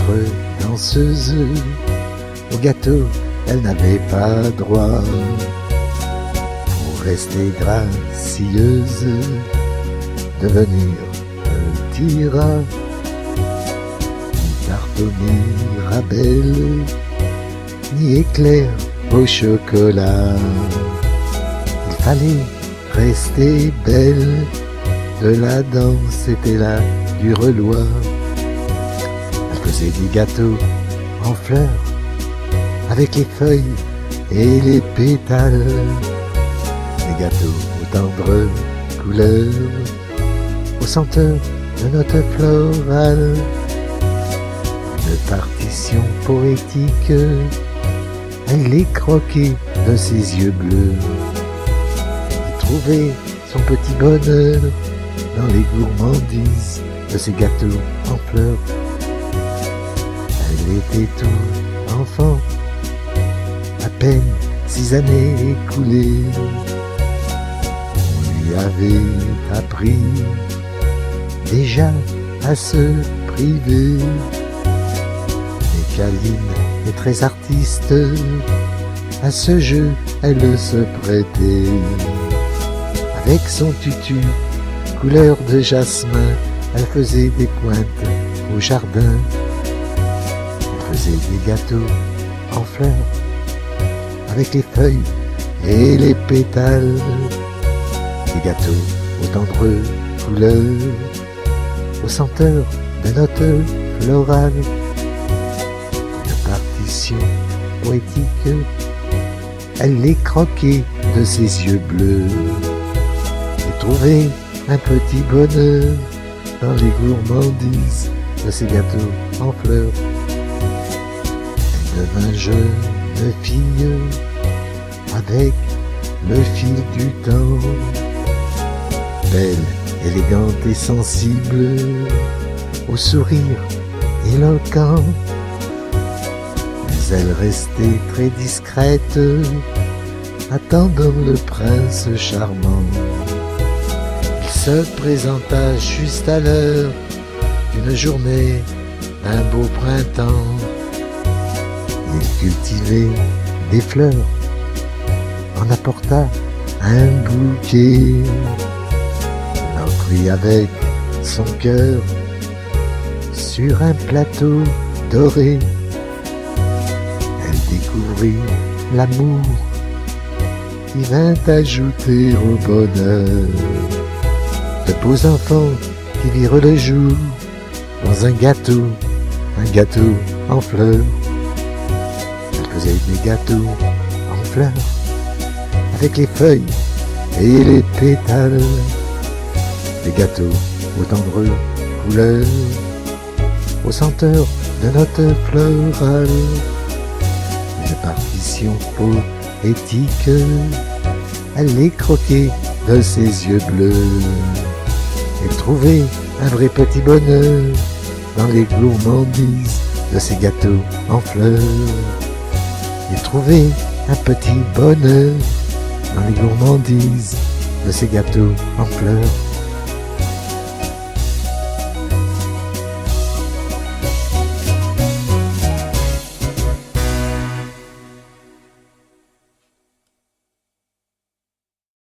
être danseuse. Au gâteau, elle n'avait pas droit. Pour rester gracieuse, devenir petit rat, ni tarte au Mirabelle, ni éclair au chocolat. Il fallait rester belle, de la danse était là du reloir. Elle faisait des gâteaux en fleurs, avec les feuilles et les pétales. Des gâteaux aux tendres couleurs, aux senteurs de notes florales. Une partition poétique, elle les croquait de ses yeux bleus. Il trouvait son petit bonheur dans les gourmandises de ses gâteaux en fleurs. Elle était tout enfant, à peine 6 années écoulées. On lui avait appris déjà à se priver. Mais câline et très artiste, à ce jeu elle se prêtait. Avec son tutu couleur de jasmin, elle faisait des pointes au jardin. Elle faisait des gâteaux en fleurs, avec les feuilles et les pétales. Des gâteaux aux tendres couleurs, aux senteurs de notes florales. Une partition poétique, elle les croquait de ses yeux bleus. Et trouvait un petit bonheur dans les gourmandises de ses gâteaux en fleurs. Elle devint jeune fille avec le fil du temps, belle, élégante et sensible, au sourire éloquent. Mais elle restait très discrète, attendant le prince charmant. Il se présenta juste à l'heure d'une journée d'un beau printemps. Il cultivait des fleurs, en apporta un bouquet. Il offrit avec son cœur sur un plateau doré. Elle découvrit l'amour qui vint ajouter au bonheur. De beaux enfants qui virent le jour dans un gâteau en fleurs. Elle faisait des gâteaux en fleurs, avec les feuilles et les pétales. Des gâteaux aux tendres couleurs, aux senteurs de notes florales. Une partition poétique, elle les croquait de ses yeux bleus. Elle trouvait un vrai petit bonheur dans les gourmandises de ses gâteaux en fleurs. Il trouvait un petit bonheur dans les gourmandises de ses gâteaux en fleurs.